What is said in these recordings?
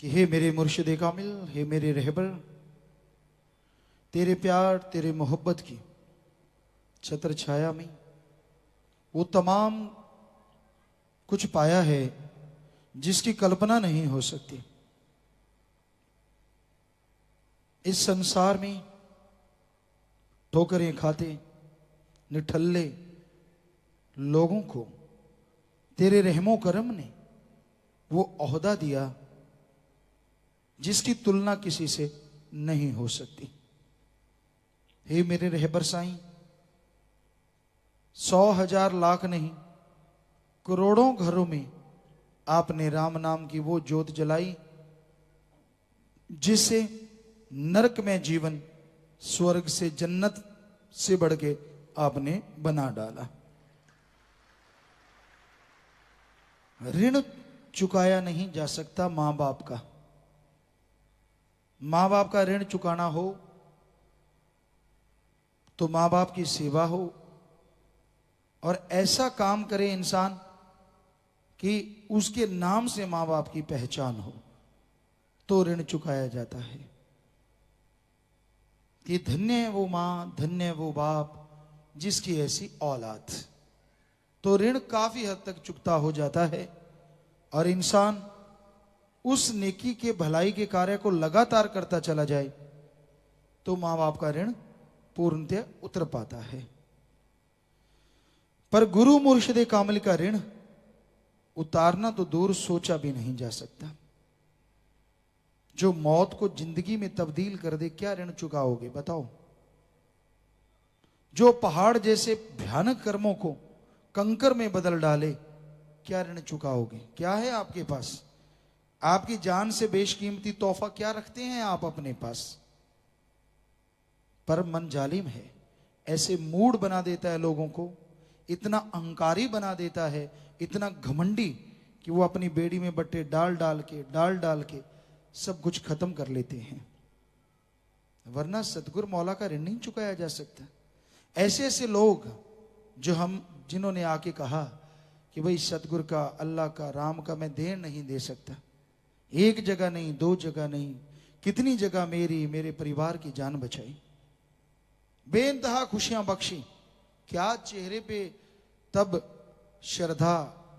कि हे मेरे मुर्शिद कामिल, हे मेरे रहबर, तेरे प्यार तेरे मोहब्बत की छत्र छाया में वो तमाम कुछ पाया है जिसकी कल्पना नहीं हो सकती। इस संसार में ठोकरें खाते निठल्ले लोगों को तेरे रहमो करम ने वो ओहदा दिया जिसकी तुलना किसी से नहीं हो सकती। हे मेरे रहबर साईं, 100,000 लाख नहीं करोड़ों घरों में आपने राम नाम की वो ज्योत जलाई जिससे नरक में जीवन स्वर्ग से जन्नत से बढ़ के आपने बना डाला। ऋण चुकाया नहीं जा सकता मां बाप का। मां बाप का ऋण चुकाना हो तो मां बाप की सेवा हो और ऐसा काम करे इंसान कि उसके नाम से मां बाप की पहचान हो तो ऋण चुकाया जाता है। कि धन्य है वो मां, धन्य है वो बाप जिसकी ऐसी औलाद। तो ऋण काफी हद तक चुकता हो जाता है और इंसान उस नेकी के भलाई के कार्य को लगातार करता चला जाए तो मां बाप का ऋण पूर्णतः उतर पाता है। पर गुरु मुर्शिद कामिल का ऋण उतारना तो दूर सोचा भी नहीं जा सकता। जो मौत को जिंदगी में तब्दील कर दे, क्या ऋण चुकाओगे बताओ? जो पहाड़ जैसे भयानक कर्मों को कंकर में बदल डाले, क्या ऋण चुकाओगे? क्या है आपके पास? आपकी जान से बेशकीमती तोहफा क्या रखते हैं आप अपने पास? पर मन जालिम है, ऐसे मूड बना देता है लोगों को, इतना अहंकारी बना देता है, इतना घमंडी कि वो अपनी बेड़ी में बट्टे डाल डाल के सब कुछ खत्म कर लेते हैं। वरना सतगुरु मौला का ऋण नहीं चुकाया जा सकता। ऐसे ऐसे लोग जो जिन्होंने आके कहा कि भाई सतगुरु का, अल्लाह का, राम का मैं देन नहीं दे सकता, एक जगह नहीं, दो जगह नहीं, कितनी जगह मेरे परिवार की जान बचाई, बेइंतहा खुशियां बख्शी। क्या चेहरे पे तब श्रद्धा,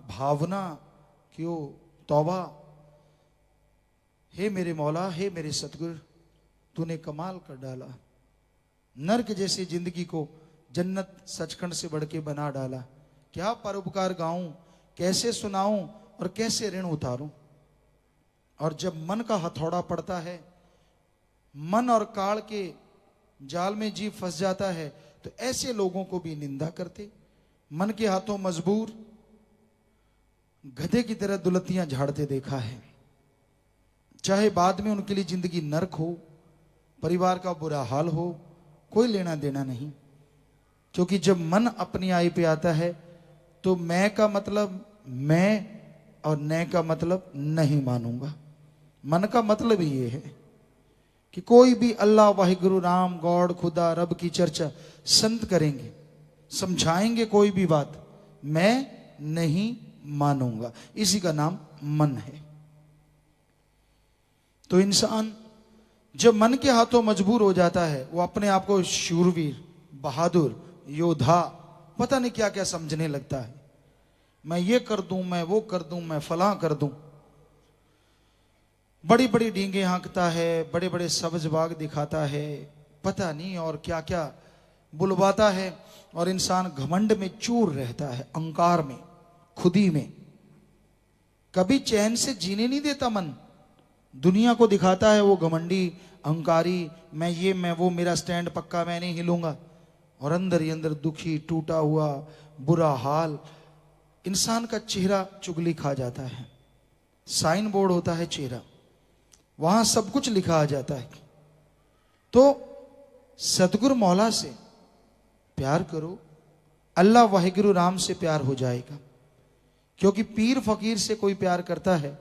भावना, क्यों तौबा। हे मेरे मौला, हे मेरे सतगुरु, तूने कमाल कर डाला। नरक जैसी जिंदगी को जन्नत सचखंड से बढ़ के बना डाला। क्या परोपकार गाऊं, कैसे सुनाऊं और कैसे ऋण उतारूं? और जब मन का हथौड़ा पड़ता है, मन और काल के जाल में जीव फंस जाता है, तो ऐसे लोगों को भी निंदा करते, मन के हाथों मजबूर गधे की तरह दुलतियां झाड़ते देखा है। चाहे बाद में उनके लिए जिंदगी नरक हो, परिवार का बुरा हाल हो, कोई लेना देना नहीं। क्योंकि जब मन अपनी आई पे आता है तो मैं का मतलब मैं और न का मतलब नहीं मानूंगा। मन का मतलब ही ये है कि कोई भी अल्लाह, वाहिगुरु, राम, गॉड, खुदा, रब की चर्चा संत करेंगे, समझाएंगे कोई भी बात, मैं नहीं मानूंगा। इसी का नाम मन है। तो इंसान जब मन के हाथों मजबूर हो जाता है, वो अपने आप को शूरवीर, बहादुर, योद्धा, पता नहीं क्या क्या समझने लगता है। मैं ये कर दूं, मैं वो कर दूं, मैं फलां कर दूं। बड़ी बड़ी डींगे हाँकता है, बड़े बड़े सब्ज बाग दिखाता है, पता नहीं और क्या क्या बुलवाता है। और इंसान घमंड में चूर रहता है, अहंकार में, खुदी में। कभी चैन से जीने नहीं देता मन। दुनिया को दिखाता है वो घमंडी, अहंकारी, मैं ये, मैं वो, मेरा स्टैंड पक्का, मैं नहीं हिलूंगा। और अंदर ही अंदर दुखी, टूटा हुआ, बुरा हाल। इंसान का चेहरा चुगली खा जाता है। साइन बोर्ड होता है चेहरा, वहां सब कुछ लिखा आ जाता है। तो सतगुरु मौला से प्यार करो, अल्लाह, वाहिगुरु, राम से प्यार हो जाएगा। क्योंकि पीर फकीर से कोई प्यार करता है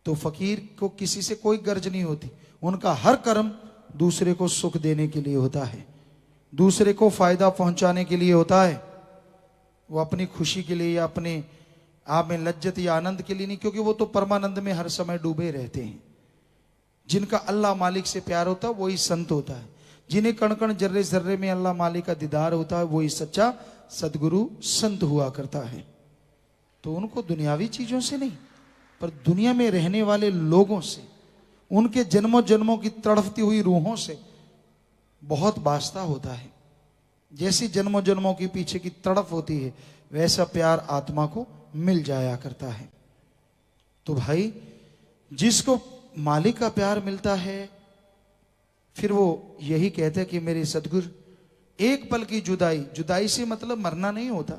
तो फकीर को किसी से कोई गर्ज नहीं होती। उनका हर कर्म दूसरे को सुख देने के लिए होता है, दूसरे को फायदा पहुंचाने के लिए होता है। वो अपनी खुशी के लिए या अपने आप में लज्जत या आनंद के लिए नहीं, क्योंकि वो तो परमानंद में हर समय डूबे रहते हैं। जिनका अल्लाह मालिक से प्यार होता है वही संत होता है। जिन्हें कण कण जर्रे जर्रे में अल्लाह मालिक का दीदार होता है वही सच्चा सदगुरु संत हुआ करता है। तो उनको दुनियावी चीजों से नहीं, पर दुनिया में रहने वाले लोगों से, उनके जन्मों जन्मों की तड़फती हुई रूहों से बहुत वास्ता होता है। जैसी जन्मों जन्मों की पीछे की तड़फ होती है, वैसा प्यार आत्मा को मिल जाया करता है। तो भाई, जिसको मालिक का प्यार मिलता है, फिर वो यही कहते हैं कि मेरे सदगुरु, एक पल की जुदाई, जुदाई से मतलब मरना नहीं होता,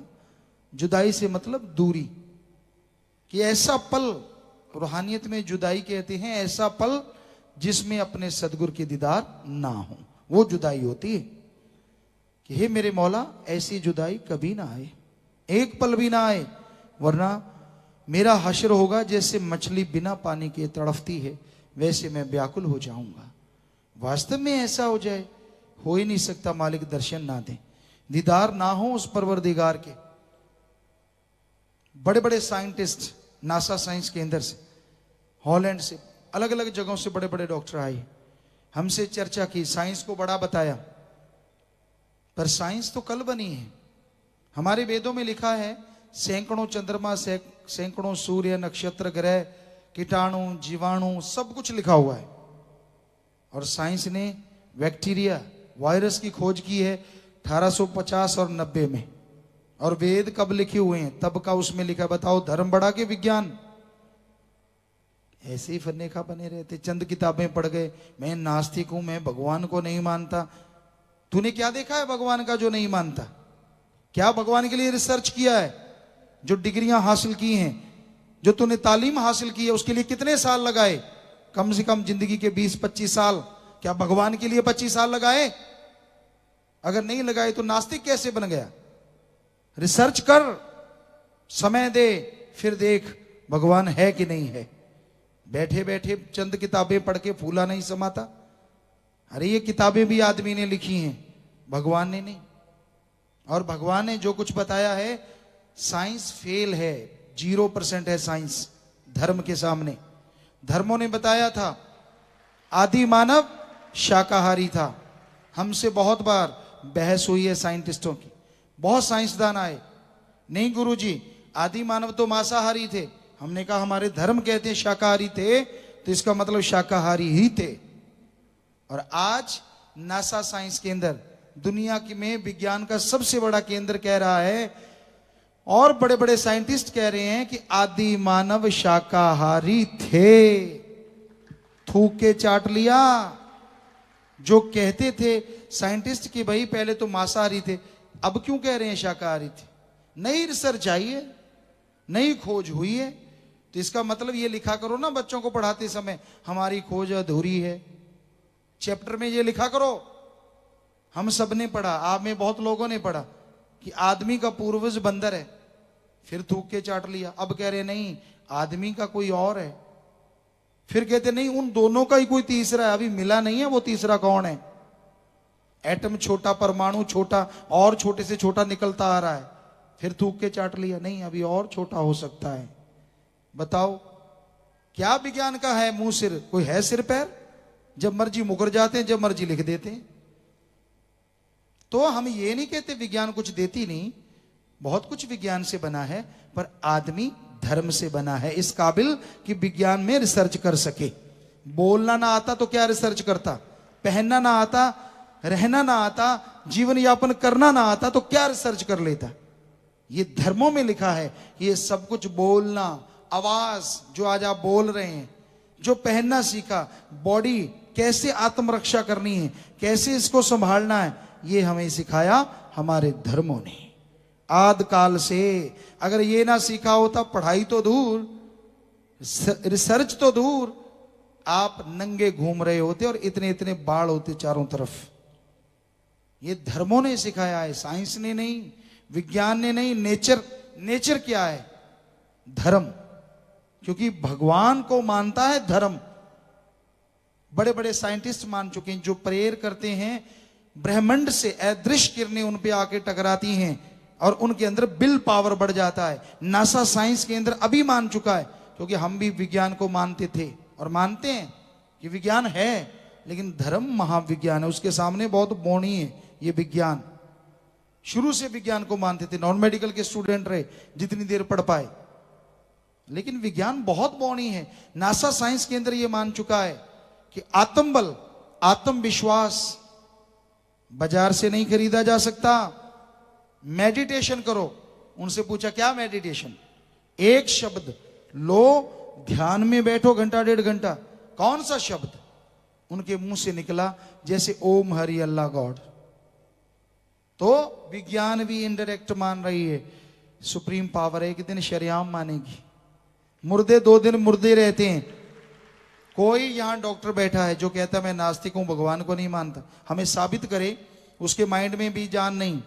जुदाई से मतलब दूरी, कि ऐसा पल, रूहानियत में जुदाई कहते हैं ऐसा पल जिसमें अपने सदगुरु के दीदार ना हो, वो जुदाई होती है। कि हे मेरे मौला, ऐसी जुदाई कभी ना आए, एक पल भी ना आए, वरना मेरा हश्र होगा जैसे मछली बिना पानी के तड़फती है, वैसे मैं व्याकुल हो जाऊंगा। वास्तव में ऐसा हो जाए, हो ही नहीं सकता, मालिक दर्शन ना दे, दीदार ना हो उस परवरदिगार के। बड़े बड़े साइंटिस्ट, नासा साइंस केंद्र से, हॉलैंड से, अलग अलग जगहों से बड़े बड़े डॉक्टर आए, हमसे चर्चा की, साइंस को बड़ा बताया। पर साइंस तो कल बनी है। हमारे वेदों में लिखा है सैकड़ों चंद्रमा, सैकड़ों सूर्य, नक्षत्र, ग्रह, कीटाणु, जीवाणु, सब कुछ लिखा हुआ है। और साइंस ने बैक्टीरिया, वायरस की खोज की है 1850 और 90 में। और वेद कब लिखे हुए हैं? तब का उसमें लिखा। बताओ, धर्म बढ़ा के विज्ञान? ऐसे ही फन्ने खा बने रहते, चंद किताबें पढ़ गए, मैं नास्तिक हूं, मैं भगवान को नहीं मानता। तूने क्या देखा है भगवान का जो नहीं मानता? क्या भगवान के लिए रिसर्च किया है? जो डिग्रियां हासिल की हैं, जो तूने तालीम हासिल की है, उसके लिए कितने साल लगाए? कम से कम जिंदगी के 20-25 साल। क्या भगवान के लिए 25 साल लगाए? अगर नहीं लगाए तो नास्तिक कैसे बन गया? रिसर्च कर, समय दे, फिर देख भगवान है कि नहीं है। बैठे बैठे चंद किताबें पढ़ के फूला नहीं समाता। अरे ये किताबें भी आदमी ने लिखी हैं, भगवान ने नहीं। और भगवान ने जो कुछ बताया है, साइंस फेल है, 0% है साइंस धर्म के सामने। धर्मों ने बताया था आदि मानव शाकाहारी था। हमसे बहुत बार बहस हुई है साइंटिस्टों की, बहुत साइंसदान आए, नहीं गुरुजी आदि मानव तो मांसाहारी थे। हमने कहा हमारे धर्म कहते हैं शाकाहारी थे, तो इसका मतलब शाकाहारी ही थे। और आज नासा साइंस केंद्र, दुनिया की में विज्ञान का सबसे बड़ा केंद्र, कह रहा है, और बड़े बड़े साइंटिस्ट कह रहे हैं कि आदि मानव शाकाहारी थे। थूक के चाट लिया। जो कहते थे साइंटिस्ट कि भाई पहले तो मांसाहारी थे, अब क्यों कह रहे हैं शाकाहारी थे? नई रिसर्च आई है, नई खोज हुई है। तो इसका मतलब ये लिखा करो ना बच्चों को पढ़ाते समय, हमारी खोज अधूरी है। चैप्टर में ये लिखा करो। हम सब ने पढ़ा, आप में बहुत लोगों ने पढ़ा कि आदमी का पूर्वज बंदर है, फिर थूक के चाट लिया। अब कह रहे नहीं, आदमी का कोई और है। फिर कहते नहीं, उन दोनों का ही कोई तीसरा है, अभी मिला नहीं है। वो तीसरा कौन है? एटम छोटा, परमाणु छोटा, और छोटे से छोटा निकलता आ रहा है, फिर थूक के चाट लिया। नहीं, अभी और छोटा हो सकता है। बताओ, क्या विज्ञान का है मुंह सिर? कोई है सिर पैर? जब मर्जी मुकर जाते हैं, जब मर्जी लिख देते हैं। तो हम ये नहीं कहते विज्ञान कुछ देती नहीं, बहुत कुछ विज्ञान से बना है, पर आदमी धर्म से बना है, इस काबिल कि विज्ञान में रिसर्च कर सके। बोलना ना आता तो क्या रिसर्च करता? पहनना ना आता, रहना ना आता, जीवन यापन करना ना आता तो क्या रिसर्च कर लेता? ये धर्मों में लिखा है कि ये सब कुछ बोलना, आवाज जो आज आप बोल रहे हैं, जो पहनना सीखा, बॉडी कैसे आत्मरक्षा करनी है, कैसे इसको संभालना है, ये हमें सिखाया हमारे धर्मों ने आद काल से। अगर ये ना सीखा होता, पढ़ाई तो दूर, रिसर्च तो दूर, आप नंगे घूम रहे होते और इतने इतने बाढ़ होते चारों तरफ। ये धर्मों ने सिखाया है, साइंस ने नहीं, विज्ञान ने नहीं। नेचर क्या है? धर्म। क्योंकि भगवान को मानता है धर्म। बड़े बड़े साइंटिस्ट मान चुके हैं, जो प्रेयर करते हैं ब्रह्मांड से अदृश्य किरणें उन पे आके टकराती हैं और उनके अंदर विल पावर बढ़ जाता है। नासा साइंस के अंदर अभी मान चुका है, क्योंकि हम भी विज्ञान को मानते थे और मानते हैं कि विज्ञान है, लेकिन धर्म महाविज्ञान है, उसके सामने बहुत बौनी है ये विज्ञान। शुरू से विज्ञान को मानते थे, नॉन मेडिकल के स्टूडेंट रहे जितनी देर पढ़ पाए, लेकिन विज्ञान बहुत बौनी है। नासा साइंस के अंदर ये मान चुका है कि आत्मबल, आत्मविश्वास बाजार से नहीं खरीदा जा सकता। मेडिटेशन करो। उनसे पूछा क्या मेडिटेशन? एक शब्द लो, ध्यान में बैठो घंटा डेढ़ घंटा। कौन सा शब्द? उनके मुंह से निकला जैसे ओम हरि अल्लाह गॉड। तो विज्ञान भी इनडायरेक्ट मान रही है, सुप्रीम पावर एक दिन शरेआम मानेगी। मुर्दे 2 दिन मुर्दे रहते हैं। कोई यहां डॉक्टर बैठा है जो कहता मैं नास्तिक हूं, भगवान को नहीं मानता, हमें साबित करे। उसके माइंड में भी जान नहीं,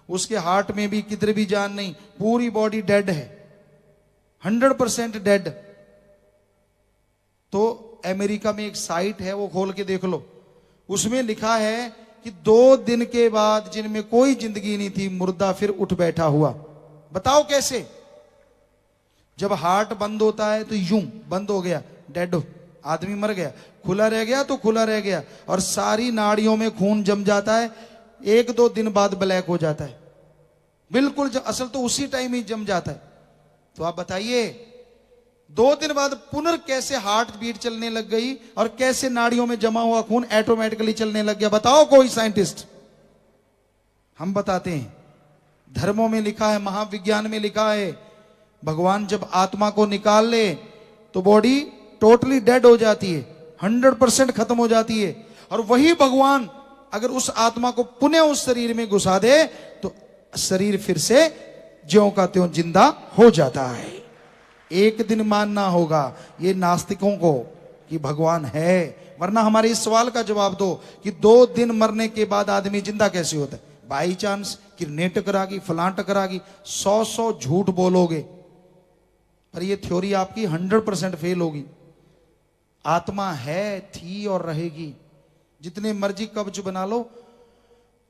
उसके हार्ट में भी किधर भी जान नहीं, पूरी बॉडी डेड है, 100% डेड। तो अमेरिका में एक साइट है, वो खोल के देख लो, उसमें लिखा है कि 2 दिन के बाद जिनमें कोई जिंदगी नहीं थी, मुर्दा फिर उठ बैठा हुआ। बताओ कैसे? जब हार्ट बंद होता है तो यूं बंद हो गया, डेड, आदमी मर गया। खुला रह गया तो खुला रह गया, और सारी नाड़ियों में खून जम जाता है, 1-2 दिन बाद ब्लैक हो जाता है बिल्कुल। असल तो उसी टाइम ही जम जाता है। तो आप बताइए 2 दिन बाद कैसे हार्ट बीट चलने लग गई और कैसे नाड़ियों में जमा हुआ खून ऑटोमेटिकली चलने लग गया? बताओ कोई साइंटिस्ट। हम बताते हैं, धर्मों में लिखा है, महाविज्ञान में लिखा है, भगवान जब आत्मा को निकाल ले तो बॉडी टोटली डेड हो जाती है, 100% खत्म हो जाती है। और वही भगवान अगर उस आत्मा को पुनः उस शरीर में घुसा दे तो शरीर फिर से ज्यों का त्यों जिंदा हो जाता है। एक दिन मानना होगा ये नास्तिकों को कि भगवान है, वरना हमारे इस सवाल का जवाब दो कि 2 दिन मरने के बाद आदमी जिंदा कैसे होता है? बाई चांस किरणें टकरागी, फलां टकरागी, 100 झूठ बोलोगे, पर ये थ्योरी आपकी 100% फेल होगी। आत्मा है, थी और रहेगी। जितने मर्जी कवच बना लो,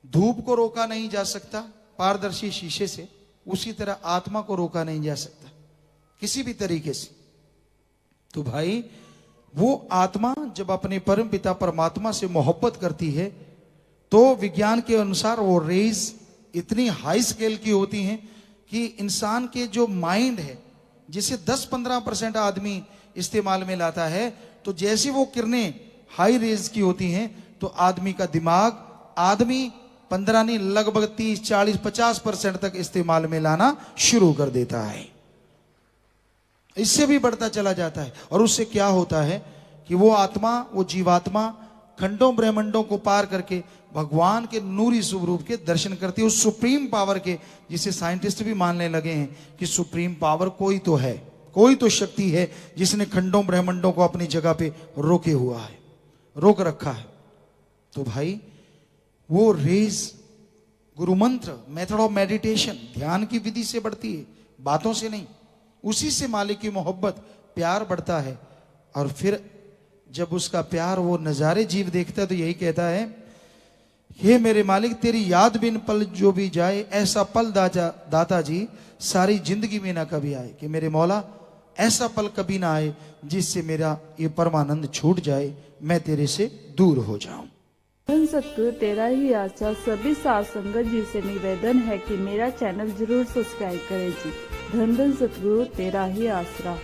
धूप को रोका नहीं जा सकता पारदर्शी शीशे से, उसी तरह आत्मा को रोका नहीं जा सकता किसी भी तरीके से। तो भाई वो आत्मा जब अपने परम पिता परमात्मा से मोहब्बत करती है तो विज्ञान के अनुसार वो रेज इतनी हाई स्केल की होती हैं कि इंसान के जो माइंड है, जिसे 10-15% आदमी इस्तेमाल में लाता है, तो जैसी वो किरणें हाई रेज की होती हैं तो आदमी का दिमाग, आदमी 15 नहीं लगभग 30, 40, 50% तक इस्तेमाल में लाना शुरू कर देता है। इससे भी बढ़ता चला जाता है। और उससे क्या होता है कि वो आत्मा, वो जीवात्मा खंडों ब्रह्मंडों को पार करके भगवान के नूरी स्वरूप के दर्शन करती है, उस सुप्रीम पावर के, जिसे साइंटिस्ट भी मानने लगे हैं कि सुप्रीम पावर कोई तो है, कोई तो शक्ति है जिसने खंडों ब्रह्मंडों को अपनी जगह पे रोके हुआ है, रोक रखा है। तो भाई वो रेज गुरु मंत्र, मेथड ऑफ मेडिटेशन, ध्यान की विधि से बढ़ती है, बातों से नहीं। उसी से मालिक की मोहब्बत, प्यार बढ़ता है। और फिर जब उसका प्यार वो नजारे जीव देखता है तो यही कहता है, हे मेरे मालिक तेरी याद बिन पल जो भी जाए, ऐसा पल दाता जी सारी जिंदगी में ना कभी आए। कि मेरे मौला ऐसा पल कभी ना आए जिससे मेरा ये परमानंद छूट जाए, मैं तेरे से दूर हो जाऊं। धन सतगुरु तेरा ही आशा सभी साथ संगत जी से निवेदन है कि मेरा चैनल जरूर सब्सक्राइब करें जी। धन धन सतगुरु तेरा ही आसरा।